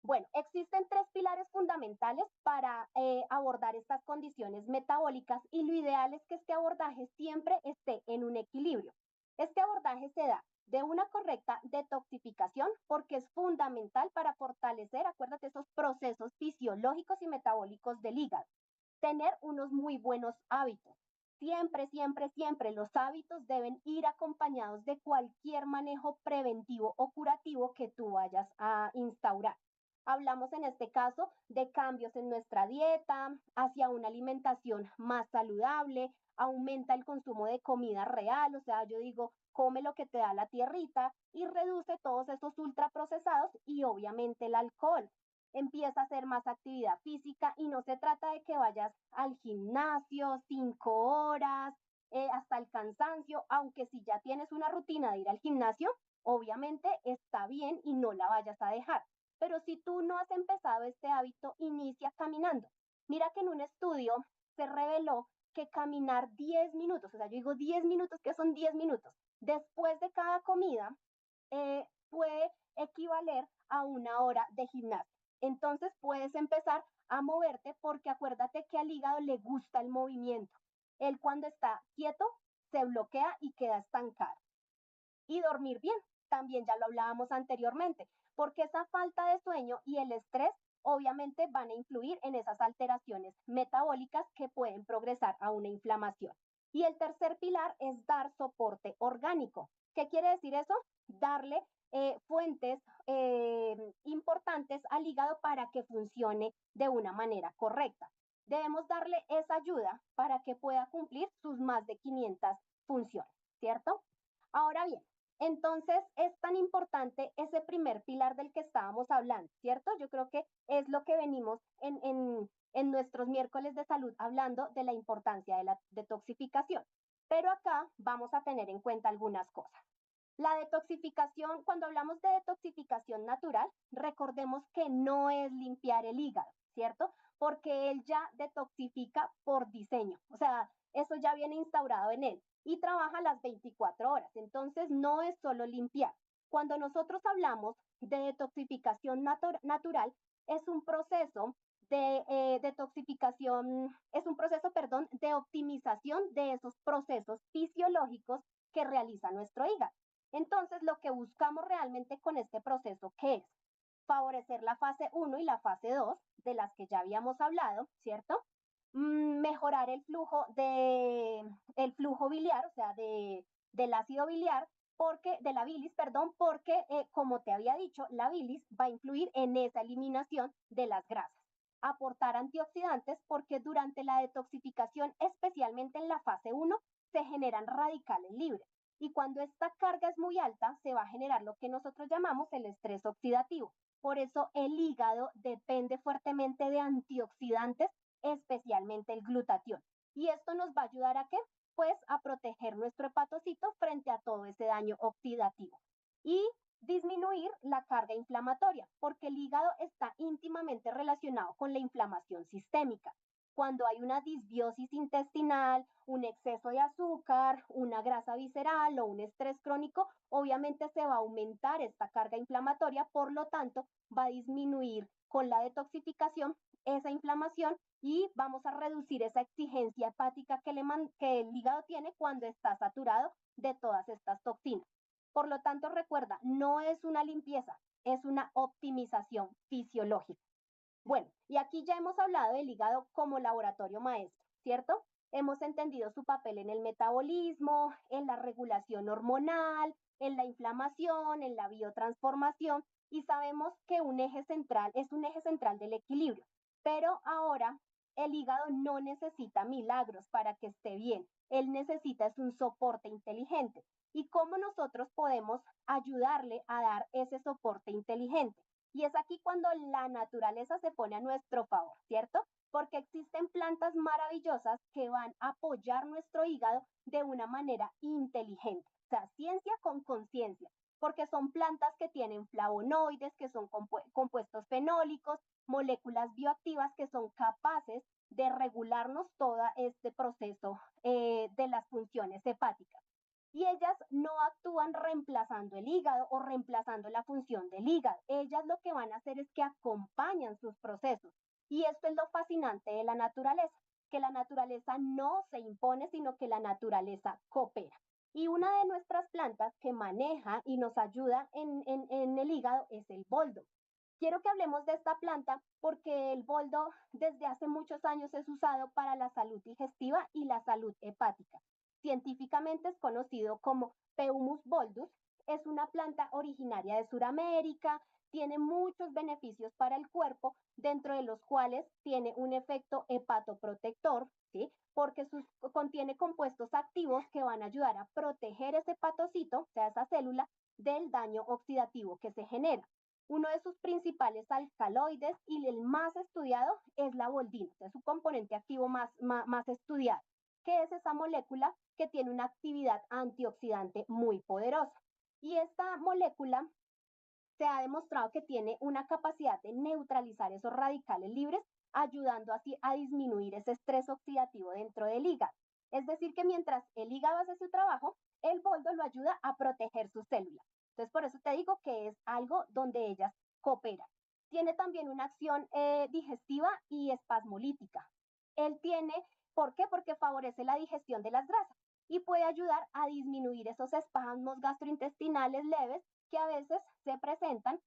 Bueno, existen tres pilares fundamentales para abordar estas condiciones metabólicas y lo ideal es que este abordaje siempre esté en un equilibrio. Este abordaje se da de una correcta detoxificación porque es fundamental para fortalecer, acuérdate, esos procesos fisiológicos y metabólicos del hígado. Tener unos muy buenos hábitos. Siempre, siempre, siempre los hábitos deben ir acompañados de cualquier manejo preventivo o curativo que tú vayas a instaurar. Hablamos en este caso de cambios en nuestra dieta, hacia una alimentación más saludable, aumenta el consumo de comida real, o sea, yo digo, come lo que te da la tierrita y reduce todos esos ultraprocesados y obviamente el alcohol. Empieza a hacer más actividad física y no se trata de que vayas al gimnasio 5 horas hasta el cansancio, aunque si ya tienes una rutina de ir al gimnasio, obviamente está bien y no la vayas a dejar. Pero si tú no has empezado este hábito, inicia caminando. Mira que en un estudio se reveló que caminar 10 minutos, o sea, yo digo 10 minutos, que son 10 minutos, después de cada comida, puede equivaler a 1 hora de gimnasio. Entonces puedes empezar a moverte porque acuérdate que al hígado le gusta el movimiento. Él cuando está quieto se bloquea y queda estancado. Y dormir bien, también ya lo hablábamos anteriormente, porque esa falta de sueño y el estrés obviamente van a influir en esas alteraciones metabólicas que pueden progresar a una inflamación. Y el tercer pilar es dar soporte orgánico. ¿Qué quiere decir eso? Darle fuentes importantes al hígado para que funcione de una manera correcta. Debemos darle esa ayuda para que pueda cumplir sus más de 500 funciones, ¿cierto? Ahora bien, entonces es tan importante ese primer pilar del que estábamos hablando, ¿cierto? Yo creo que es lo que venimos en nuestros miércoles de salud hablando de la importancia de la detoxificación. Pero acá vamos a tener en cuenta algunas cosas. La detoxificación, cuando hablamos de detoxificación natural, recordemos que no es limpiar el hígado, ¿cierto? Porque él ya detoxifica por diseño, o sea, eso ya viene instaurado en él y trabaja las 24 horas, entonces no es solo limpiar. Cuando nosotros hablamos de detoxificación natural, es un proceso de detoxificación, es un proceso, perdón, de optimización de esos procesos fisiológicos que realiza nuestro hígado. Entonces, lo que buscamos realmente con este proceso, ¿qué es? Favorecer la fase 1 y la fase 2, de las que ya habíamos hablado, ¿cierto? Mejorar el flujo biliar, o sea, del ácido biliar, porque, de la bilis, perdón, porque, como te había dicho, la bilis va a influir en esa eliminación de las grasas. Aportar antioxidantes, porque durante la detoxificación, especialmente en la fase 1, se generan radicales libres. Y cuando esta carga es muy alta, se va a generar lo que nosotros llamamos el estrés oxidativo. Por eso el hígado depende fuertemente de antioxidantes, especialmente el glutatión. ¿Y esto nos va a ayudar a qué? Pues a proteger nuestro hepatocito frente a todo ese daño oxidativo. Y disminuir la carga inflamatoria, porque el hígado está íntimamente relacionado con la inflamación sistémica. Cuando hay una disbiosis intestinal, un exceso de azúcar, una grasa visceral o un estrés crónico, obviamente se va a aumentar esta carga inflamatoria, por lo tanto va a disminuir con la detoxificación esa inflamación y vamos a reducir esa exigencia hepática que el hígado tiene cuando está saturado de todas estas toxinas. Por lo tanto, recuerda, no es una limpieza, es una optimización fisiológica. Bueno, y aquí ya hemos hablado del hígado como laboratorio maestro, ¿cierto? Hemos entendido su papel en el metabolismo, en la regulación hormonal, en la inflamación, en la biotransformación, y sabemos que un eje central es un eje central del equilibrio. Pero ahora el hígado no necesita milagros para que esté bien. Él necesita es un soporte inteligente. ¿Y cómo nosotros podemos ayudarle a dar ese soporte inteligente? Y es aquí cuando la naturaleza se pone a nuestro favor, ¿cierto? Porque existen plantas maravillosas que van a apoyar nuestro hígado de una manera inteligente. O sea, ciencia con conciencia, porque son plantas que tienen flavonoides, que son compuestos fenólicos, moléculas bioactivas que son capaces de regularnos todo este proceso de las funciones hepáticas. Y ellas no actúan reemplazando el hígado o reemplazando la función del hígado. Ellas lo que van a hacer es que acompañan sus procesos. Y esto es lo fascinante de la naturaleza, que la naturaleza no se impone, sino que la naturaleza coopera. Y una de nuestras plantas que maneja y nos ayuda en el hígado es el boldo. Quiero que hablemos de esta planta porque el boldo desde hace muchos años es usado para la salud digestiva y la salud hepática. Científicamente es conocido como Peumus boldus. Es una planta originaria de Sudamérica, tiene muchos beneficios para el cuerpo, dentro de los cuales tiene un efecto hepatoprotector, ¿sí? Porque contiene compuestos activos que van a ayudar a proteger ese hepatocito, o sea, esa célula, del daño oxidativo que se genera. Uno de sus principales alcaloides y el más estudiado es la boldina, es su componente activo más estudiado, que es esa molécula que tiene una actividad antioxidante muy poderosa. Y esta molécula se ha demostrado que tiene una capacidad de neutralizar esos radicales libres, ayudando así a disminuir ese estrés oxidativo dentro del hígado. Es decir, que mientras el hígado hace su trabajo, el boldo lo ayuda a proteger sus células. Entonces, por eso te digo que es algo donde ellas cooperan. Tiene también una acción digestiva y espasmolítica. Él tiene, ¿por qué? Porque favorece la digestión de las grasas y puede ayudar a disminuir esos espasmos gastrointestinales leves que a veces se presentan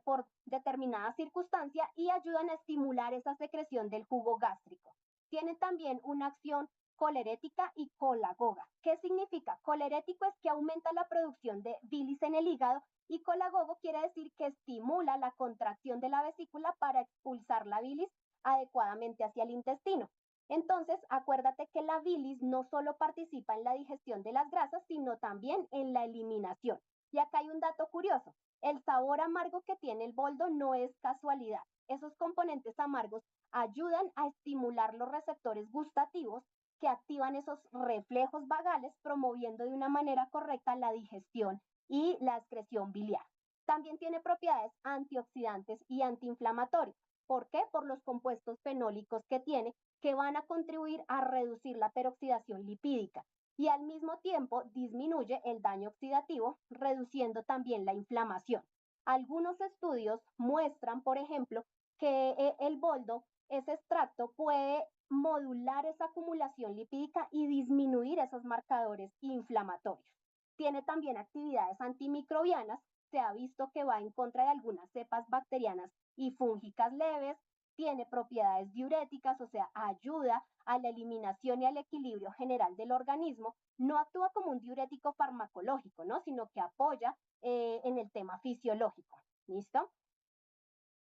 por determinada circunstancia y ayudan a estimular esa secreción del jugo gástrico. Tiene también una acción colerética y colagoga. ¿Qué significa? Colerético es que aumenta la producción de bilis en el hígado y colagogo quiere decir que estimula la contracción de la vesícula para expulsar la bilis adecuadamente hacia el intestino. Entonces, acuérdate que la bilis no solo participa en la digestión de las grasas, sino también en la eliminación. Y acá hay un dato curioso. El sabor amargo que tiene el boldo no es casualidad. Esos componentes amargos ayudan a estimular los receptores gustativos que activan esos reflejos vagales, promoviendo de una manera correcta la digestión y la excreción biliar. También tiene propiedades antioxidantes y antiinflamatorias. ¿Por qué? Por los compuestos fenólicos que tiene, que van a contribuir a reducir la peroxidación lipídica y al mismo tiempo disminuye el daño oxidativo, reduciendo también la inflamación. Algunos estudios muestran, por ejemplo, que el boldo, ese extracto, puede modular esa acumulación lipídica y disminuir esos marcadores inflamatorios. Tiene también actividades antimicrobianas, se ha visto que va en contra de algunas cepas bacterianas y fúngicas leves, tiene propiedades diuréticas, o sea, ayuda a la eliminación y al equilibrio general del organismo, no actúa como un diurético farmacológico, ¿no? Sino que apoya en el tema fisiológico. ¿Listo?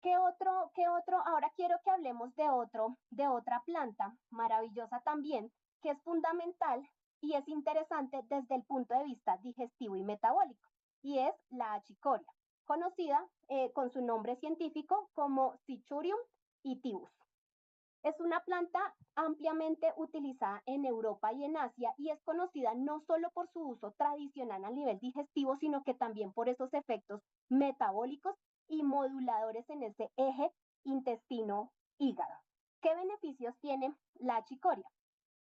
¿Qué otro? Ahora quiero que hablemos de otra planta maravillosa también, que es fundamental y es interesante desde el punto de vista digestivo y metabólico, y es la achicoria, conocida con su nombre científico como Cichurium itibus. Es una planta ampliamente utilizada en Europa y en Asia y es conocida no solo por su uso tradicional a nivel digestivo, sino que también por esos efectos metabólicos y moduladores en ese eje intestino-hígado. ¿Qué beneficios tiene la chicoria?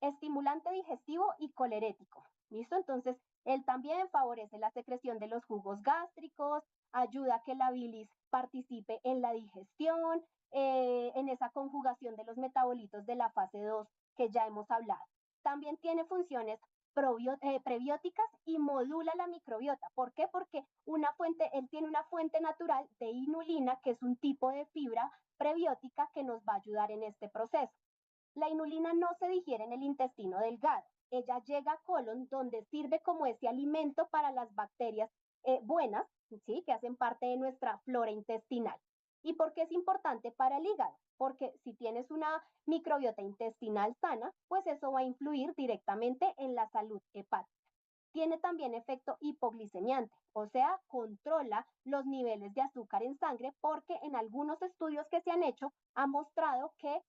Estimulante digestivo y colerético. ¿Listo? Entonces, él también favorece la secreción de los jugos gástricos, ayuda a que la bilis participe en la digestión, en esa conjugación de los metabolitos de la fase 2 que ya hemos hablado. También tiene funciones prebióticas y modula la microbiota. ¿Por qué? Porque él tiene una fuente natural de inulina, que es un tipo de fibra prebiótica que nos va a ayudar en este proceso. La inulina no se digiere en el intestino delgado. Ella llega a colon, donde sirve como ese alimento para las bacterias buenas, ¿sí? Que hacen parte de nuestra flora intestinal. ¿Y por qué es importante para el hígado? Porque si tienes una microbiota intestinal sana, pues eso va a influir directamente en la salud hepática. Tiene también efecto hipoglicemiante, o sea, controla los niveles de azúcar en sangre porque en algunos estudios que se han hecho ha mostrado que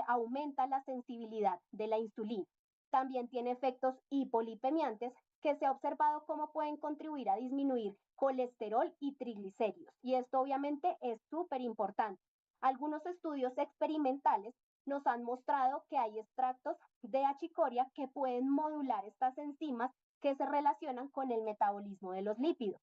aumenta la sensibilidad de la insulina. También tiene efectos hipolipemiantes que se ha observado cómo pueden contribuir a disminuir colesterol y triglicéridos. Y esto obviamente es súper importante. Algunos estudios experimentales nos han mostrado que hay extractos de achicoria que pueden modular estas enzimas que se relacionan con el metabolismo de los lípidos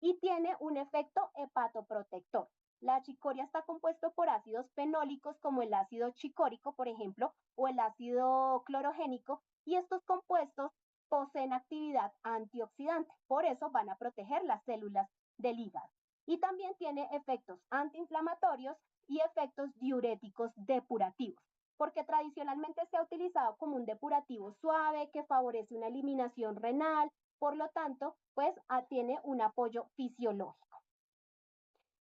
y tiene un efecto hepatoprotector. La chicoria está compuesto por ácidos fenólicos como el ácido chicórico, por ejemplo, o el ácido clorogénico, y estos compuestos poseen actividad antioxidante, por eso van a proteger las células del hígado. Y también tiene efectos antiinflamatorios y efectos diuréticos depurativos, porque tradicionalmente se ha utilizado como un depurativo suave que favorece una eliminación renal, por lo tanto, pues tiene un apoyo fisiológico.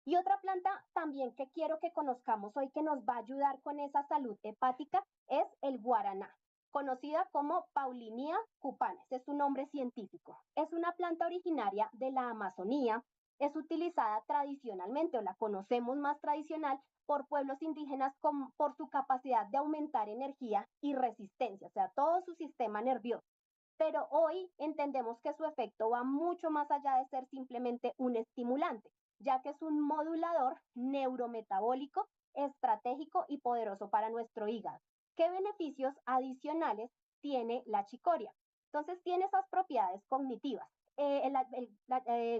Y otra planta también que quiero que conozcamos hoy que nos va a ayudar con esa salud hepática es el guaraná, conocida como Paulinia cupanes, es su nombre científico. Es una planta originaria de la Amazonía, es utilizada tradicionalmente o la conocemos más tradicional por pueblos indígenas por su capacidad de aumentar energía y resistencia, o sea, todo su sistema nervioso. Pero hoy entendemos que su efecto va mucho más allá de ser simplemente un estimulante, ya que es un modulador neurometabólico estratégico y poderoso para nuestro hígado. ¿Qué beneficios adicionales tiene la chicoria? Entonces tiene esas propiedades cognitivas.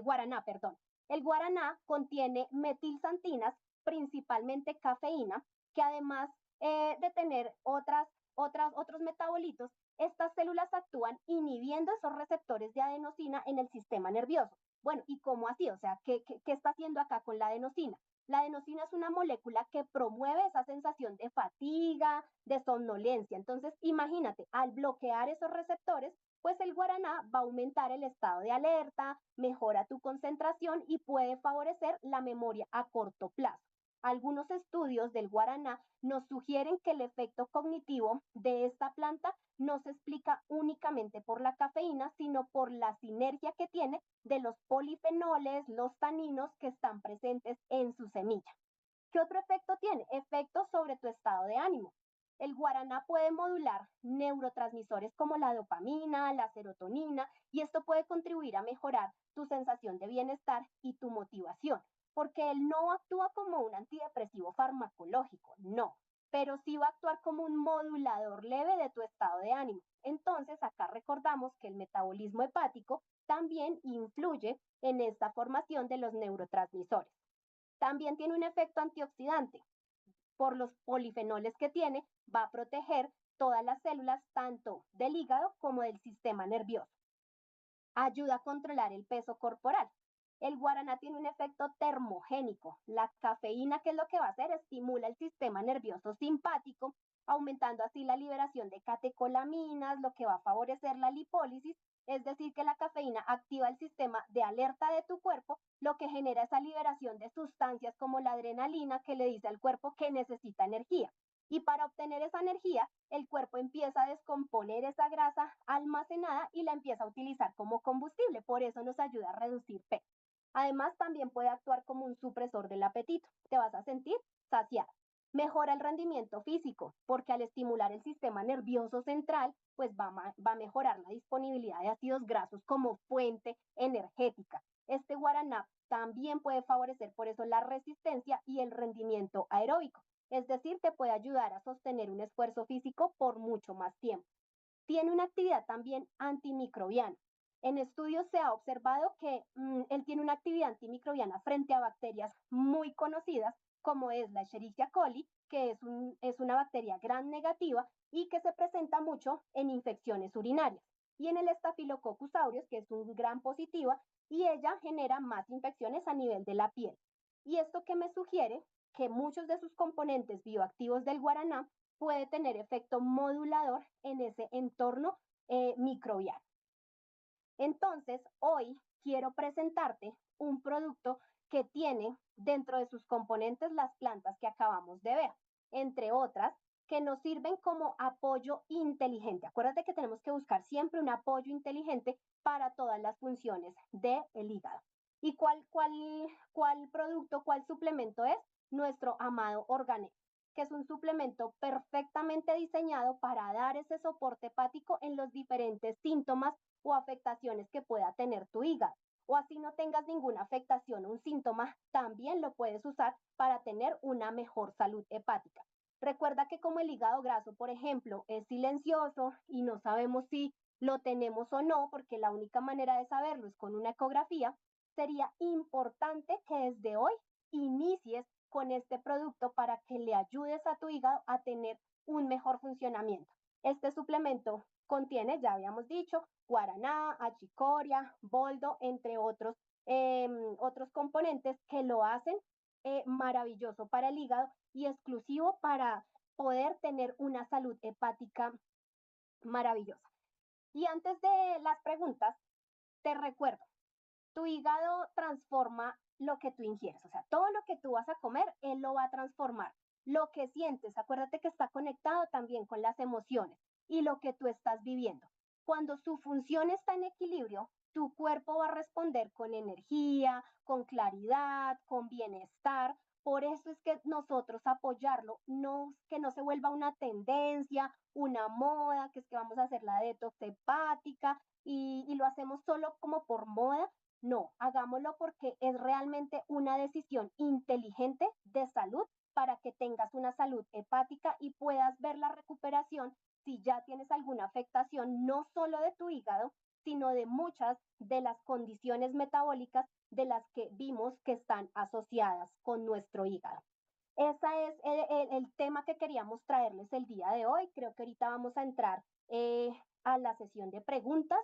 Guaraná, perdón. El guaraná contiene metilsantinas principalmente cafeína, que además de tener otros metabolitos, estas células actúan inhibiendo esos receptores de adenosina en el sistema nervioso. Bueno, ¿y cómo así? O sea, ¿qué está haciendo acá con la adenosina? La adenosina es una molécula que promueve esa sensación de fatiga, de somnolencia. Entonces, imagínate, al bloquear esos receptores, pues el guaraná va a aumentar el estado de alerta, mejora tu concentración y puede favorecer la memoria a corto plazo. Algunos estudios del guaraná nos sugieren que el efecto cognitivo de esta planta no se explica únicamente por la cafeína, sino por la sinergia que tiene de los polifenoles, los taninos que están presentes en su semilla. ¿Qué otro efecto tiene? Efectos sobre tu estado de ánimo. El guaraná puede modular neurotransmisores como la dopamina, la serotonina, y esto puede contribuir a mejorar tu sensación de bienestar y tu motivación, porque él no actúa como un antidepresivo farmacológico, no, pero sí va a actuar como un modulador leve de tu estado de ánimo. Entonces, acá recordamos que el metabolismo hepático también influye en esta formación de los neurotransmisores. También tiene un efecto antioxidante. Por los polifenoles que tiene, va a proteger todas las células, tanto del hígado como del sistema nervioso. Ayuda a controlar el peso corporal. El guaraná tiene un efecto termogénico. La cafeína, ¿qué es lo que va a hacer? Estimula el sistema nervioso simpático, aumentando así la liberación de catecolaminas, lo que va a favorecer la lipólisis, es decir, que la cafeína activa el sistema de alerta de tu cuerpo, lo que genera esa liberación de sustancias como la adrenalina que le dice al cuerpo que necesita energía. Y para obtener esa energía, el cuerpo empieza a descomponer esa grasa almacenada y la empieza a utilizar como combustible. Por eso nos ayuda a reducir peso. Además, también puede actuar como un supresor del apetito. Te vas a sentir saciada. Mejora el rendimiento físico, porque al estimular el sistema nervioso central, pues va a mejorar la disponibilidad de ácidos grasos como fuente energética. Este guaraná también puede favorecer por eso la resistencia y el rendimiento aeróbico. Es decir, te puede ayudar a sostener un esfuerzo físico por mucho más tiempo. Tiene una actividad también antimicrobiana. En estudios se ha observado que él tiene una actividad antimicrobiana frente a bacterias muy conocidas, como es la Escherichia coli, que es una bacteria gram negativa y que se presenta mucho en infecciones urinarias. Y en el Staphylococcus aureus, que es un gran positiva, y ella genera más infecciones a nivel de la piel. Y esto que me sugiere que muchos de sus componentes bioactivos del guaraná puede tener efecto modulador en ese entorno microbiano. Entonces, hoy quiero presentarte un producto que tiene dentro de sus componentes las plantas que acabamos de ver, entre otras, que nos sirven como apoyo inteligente. Acuérdate que tenemos que buscar siempre un apoyo inteligente para todas las funciones del hígado. ¿Y cuál producto, cuál suplemento es? Nuestro amado Organet, que es un suplemento perfectamente diseñado para dar ese soporte hepático en los diferentes síntomas o afectaciones que pueda tener tu hígado. O así no tengas ninguna afectación o un síntoma, también lo puedes usar para tener una mejor salud hepática. Recuerda que como el hígado graso, por ejemplo, es silencioso y no sabemos si lo tenemos o no, porque la única manera de saberlo es con una ecografía, sería importante que desde hoy inicies con este producto para que le ayudes a tu hígado a tener un mejor funcionamiento. Este suplemento contiene, ya habíamos dicho, guaraná, achicoria, boldo, entre otros componentes que lo hacen maravilloso para el hígado y exclusivo para poder tener una salud hepática maravillosa. Y antes de las preguntas, te recuerdo, tu hígado transforma lo que tú ingieres, o sea, todo lo que tú vas a comer, él lo va a transformar. Lo que sientes, acuérdate que está conectado también con las emociones y lo que tú estás viviendo. Cuando su función está en equilibrio, tu cuerpo va a responder con energía, con claridad, con bienestar. Por eso es que nosotros apoyarlo, no que no se vuelva una tendencia, una moda, que es que vamos a hacer la detox hepática y lo hacemos solo como por moda. No, hagámoslo porque es realmente una decisión inteligente de salud para que tengas una salud hepática y puedas ver la recuperación si ya tienes alguna afectación, no solo de tu hígado, sino de muchas de las condiciones metabólicas de las que vimos que están asociadas con nuestro hígado. Ese es el tema que queríamos traerles el día de hoy. Creo que ahorita vamos a entrar a la sesión de preguntas.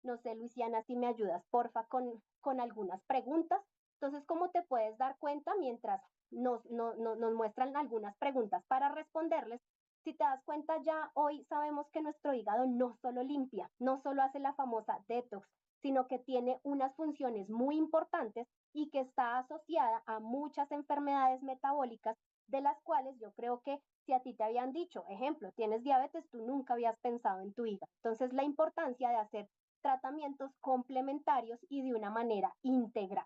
No sé, Luisiana, si me ayudas, porfa, con algunas preguntas. Entonces, como te puedes dar cuenta, mientras nos muestran algunas preguntas para responderles, si te das cuenta ya hoy sabemos que nuestro hígado no solo limpia, no solo hace la famosa detox, sino que tiene unas funciones muy importantes y que está asociada a muchas enfermedades metabólicas de las cuales yo creo que si a ti te habían dicho, ejemplo, tienes diabetes, tú nunca habías pensado en tu hígado. Entonces, la importancia de hacer tratamientos complementarios y de una manera integral.